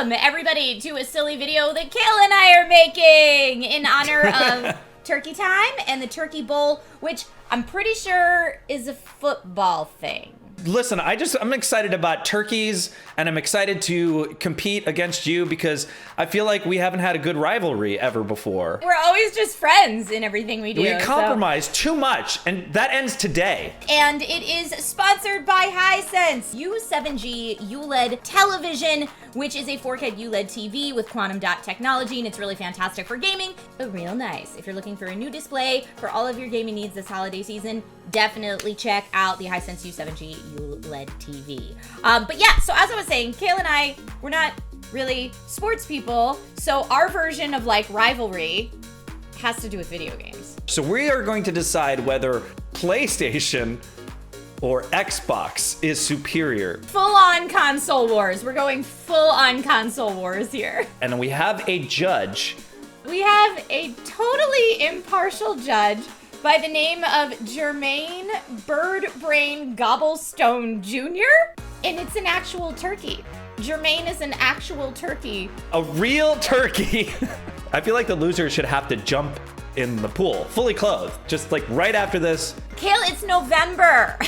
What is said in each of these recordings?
Welcome, everybody, to a silly video that Khail and I are making in honor of Turkey Time and the Turkey Bowl, which I'm pretty sure is a football thing. Listen, I'm excited about turkeys, and I'm excited to compete against you because I feel like we haven't had a good rivalry ever before. We're always just friends in everything we do. We compromise too much, and that ends today. And it is sponsored by Hisense U7G ULED television, which is a 4K ULED TV with quantum dot technology, and it's really fantastic for gaming, but real nice. If you're looking for a new display for all of your gaming needs this holiday season, definitely check out the Hisense U7G ULED TV. But yeah, so as I was saying, Khail and I, we're not really sports people, so our version of like rivalry has to do with video games. So we are going to decide whether PlayStation or Xbox is superior. Full-on console wars. We're going full-on console wars here. And we have a judge. We have a totally impartial judge by the name of Jermaine Birdbrain Gobblestone Jr., and it's an actual turkey. Jermaine is an actual turkey. A real turkey. I feel like the loser should have to jump in the pool, fully clothed, just like right after this. Khail, it's November.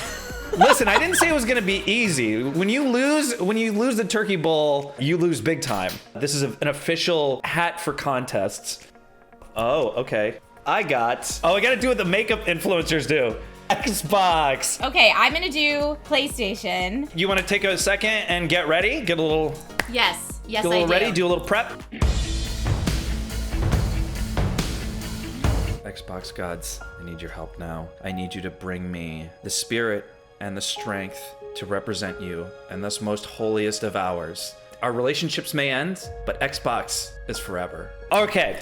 Listen, I didn't say it was gonna be easy. When you lose the turkey bowl, you lose big time. This is an official hat for contests. Oh, okay. I gotta do what the makeup influencers do. Xbox. Okay, I'm gonna do PlayStation. You wanna take a second and get ready? Get a little... Yes, I do. Get a little ready, do a little prep. Xbox gods, I need your help now. I need you to bring me the spirit and the strength to represent you and this most holiest of hours. Our relationships may end, but Xbox is forever. Okay,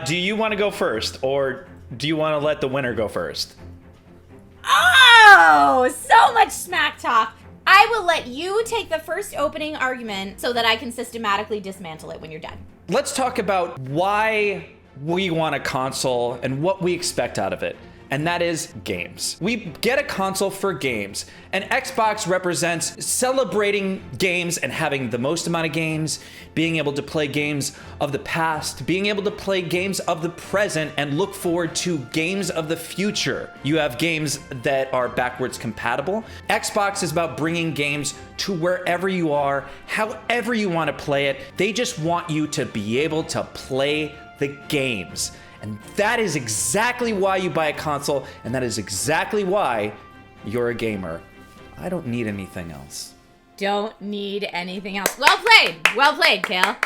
do you want to go first, or do you want to let the winner go first? Oh, so much smack talk. I will let you take the first opening argument so that I can systematically dismantle it when you're done. Let's talk about why we want a console and what we expect out of it. And that is games. We get a console for games, and Xbox represents celebrating games and having the most amount of games, being able to play games of the past, being able to play games of the present, and look forward to games of the future. You have games that are backwards compatible. Xbox is about bringing games to wherever you are, however you want to play it. They just want you to be able to play the games. And that is exactly why you buy a console, and that is exactly why you're a gamer. I don't need anything else. Don't need anything else. Well played, Khail.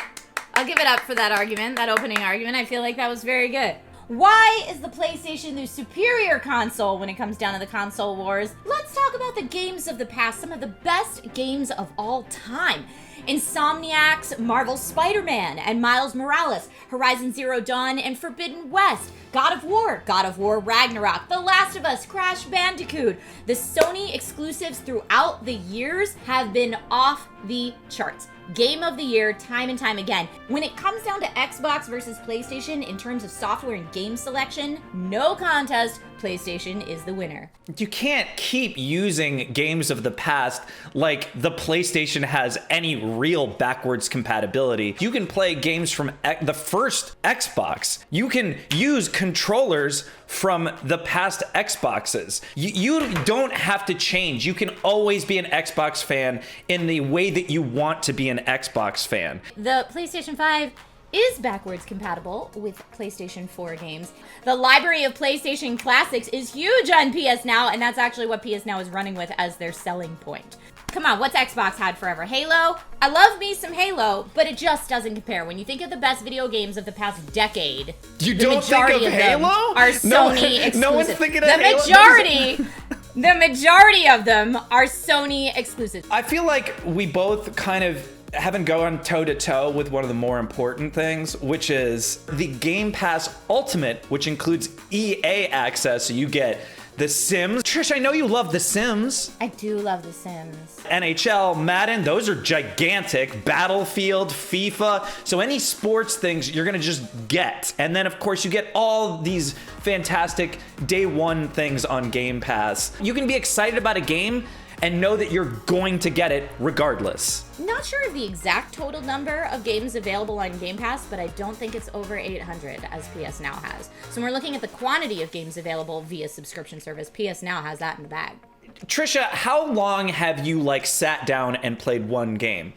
I'll give it up for that argument, that opening argument. I feel like that was very good. Why is the PlayStation the superior console when it comes down to the console wars? Let's talk about the games of the past, some of the best games of all time. Insomniac's Marvel's Spider-Man and Miles Morales, Horizon Zero Dawn and Forbidden West, God of War Ragnarok, The Last of Us, Crash Bandicoot. The Sony exclusives throughout the years have been off the charts. Game of the year, time and time again. When it comes down to Xbox versus PlayStation in terms of software and game selection, no contest, PlayStation is the winner. You can't keep using games of the past like the PlayStation has any real backwards compatibility. You can play games from the first Xbox. You can use controllers from the past Xboxes. You don't have to change. You can always be an Xbox fan in the way that you want to be an Xbox fan. The PlayStation 5 is backwards compatible with PlayStation 4 games. The library of PlayStation classics is huge on PS Now, and that's actually what PS Now is running with as their selling point. Come on, what's Xbox had forever? Halo? I love me some Halo, but it just doesn't compare. When you think of the best video games of the past decade, you don't think of Halo? Are Sony exclusive. No one's thinking of Halo. The majority of them are Sony exclusive. I feel like we both kind of haven't gone toe-to-toe with one of the more important things, which is the Game Pass Ultimate, which includes EA access. So you get The Sims. Trish, I know you love The Sims. I do love The Sims. NHL, Madden, those are gigantic. Battlefield, FIFA. So any sports things you're gonna just get. And then of course you get all these fantastic day one things on Game Pass. You can be excited about a game and know that you're going to get it regardless. Not sure of the exact total number of games available on Game Pass, but I don't think it's over 800 as PS Now has. So when we're looking at the quantity of games available via subscription service, PS Now has that in the bag. Trisha, how long have you like sat down and played one game?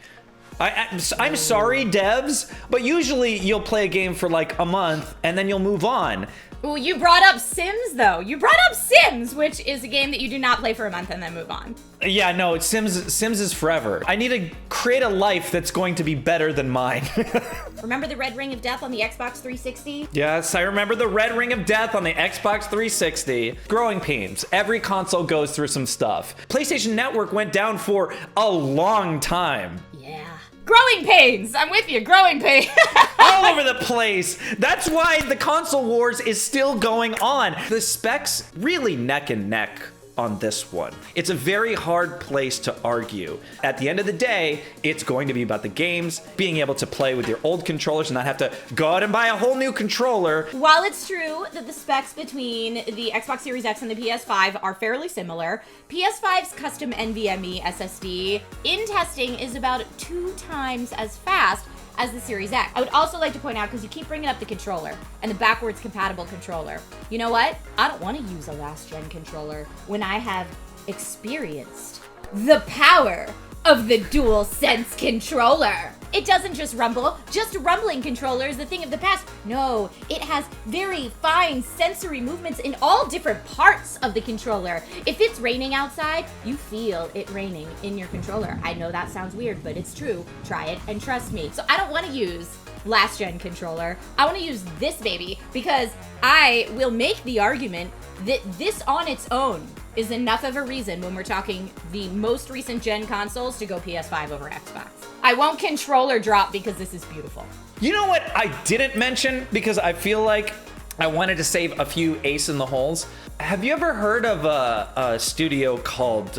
I'm sorry, devs, but usually you'll play a game for like a month and then you'll move on. Well, you brought up Sims, though. You brought up Sims, which is a game that you do not play for a month and then move on. Yeah, no, Sims is forever. I need to create a life that's going to be better than mine. Remember the Red Ring of Death on the Xbox 360? Yes, I remember the Red Ring of Death on the Xbox 360. Growing pains. Every console goes through some stuff. PlayStation Network went down for a long time. Yeah. Growing pains! I'm with you, growing pains. All over the place. That's why the console wars is still going on. The specs really neck and neck on this one. It's a very hard place to argue. At the end of the day, it's going to be about the games, being able to play with your old controllers and not have to go out and buy a whole new controller. While it's true that the specs between the Xbox Series X and the PS5 are fairly similar, PS5's custom NVMe SSD in testing is about 2 times as fast as the Series X. I would also like to point out, because you keep bringing up the controller and the backwards compatible controller. You know what? I don't want to use a last gen controller when I have experienced the power of the DualSense controller. It doesn't just rumble. Just rumbling controller is the thing of the past. No, it has very fine sensory movements in all different parts of the controller. If it's raining outside, you feel it raining in your controller. I know that sounds weird, but it's true. Try it and trust me. So I don't want to use last gen controller. I want to use this baby because I will make the argument that this on its own is enough of a reason when we're talking the most recent gen consoles to go PS5 over Xbox. I won't controller drop because this is beautiful. You know what I didn't mention because I feel like I wanted to save a few ace in the holes? Have you ever heard of a studio called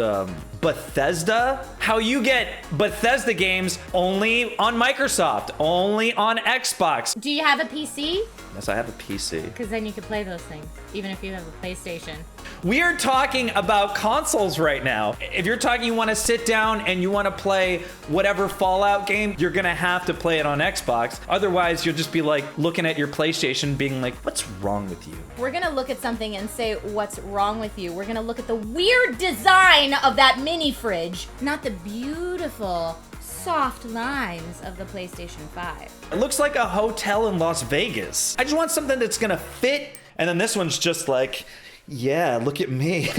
Bethesda? How you get Bethesda games only on Microsoft, only on Xbox. Do you have a PC? Yes, I have a PC. Because then you can play those things, even if you have a PlayStation. We are talking about consoles right now. If you're talking you want to sit down and you want to play whatever Fallout game, you're going to have to play it on Xbox. Otherwise, you'll just be like looking at your PlayStation being like, what's wrong with you? We're going to look at something and say, what's wrong with you? We're going to look at the weird design of that mini fridge, not the beautiful soft lines of the PlayStation 5. It looks like a hotel in Las Vegas. I just want something that's going to fit. And then this one's just like, yeah, look at me.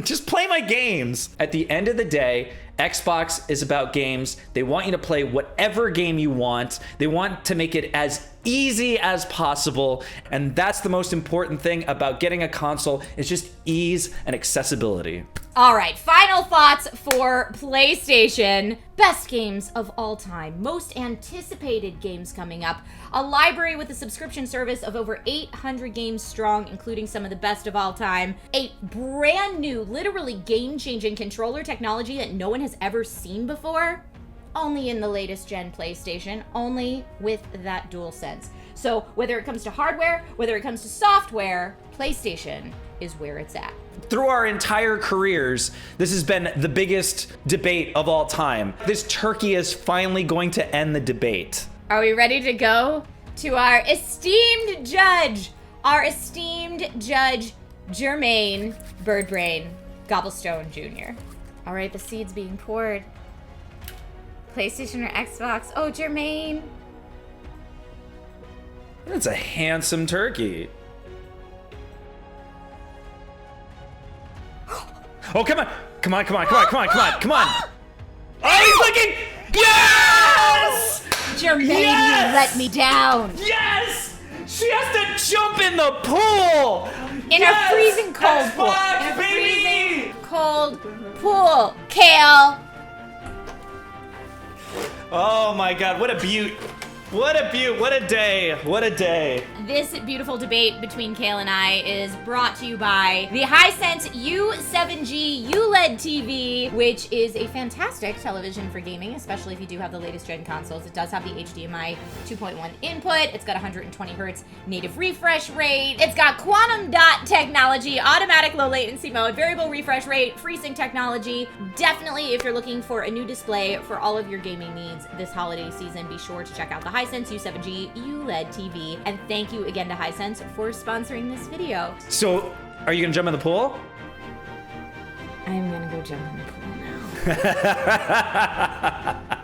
Just play my games. At the end of the day, Xbox is about games. They want you to play whatever game you want. They want to make it as easy as possible. And that's the most important thing about getting a console is just ease and accessibility. All right, final thoughts for PlayStation. Best games of all time, most anticipated games coming up, a library with a subscription service of over 800 games strong, including some of the best of all time, a brand new, literally game-changing controller technology that no one has ever seen before, only in the latest gen PlayStation, only with that DualSense. So whether it comes to hardware, whether it comes to software, PlayStation is where it's at. Through our entire careers, this has been the biggest debate of all time. This turkey is finally going to end the debate. Are we ready to go to our esteemed judge, Jermaine Birdbrain Gobblestone Jr.? All right, the seed's being poured. PlayStation or Xbox? Oh, Jermaine. That's a handsome turkey. Oh, come on. Come on, come on, come on, come on, come on, come on. Oh, he's looking. Yes! Jermaine, Yes! you let me down. Yes! She has to jump in the pool! In a freezing cold pool. Xbox, In a baby! freezing cold pool. Khail. Oh my god, what a beaut. What a what a day. What a day. This beautiful debate between Khail and I is brought to you by the Hisense U7G ULED TV, which is a fantastic television for gaming, especially if you do have the latest gen consoles. It does have the HDMI 2.1 input. It's got 120 hertz native refresh rate. It's got quantum dot technology, automatic low latency mode, variable refresh rate, FreeSync technology. Definitely, if you're looking for a new display for all of your gaming needs this holiday season, be sure to check out the Hisense U7G ULED TV. And thank you again to Hisense for sponsoring this video. So, are you gonna jump in the pool? I'm gonna go jump in the pool now.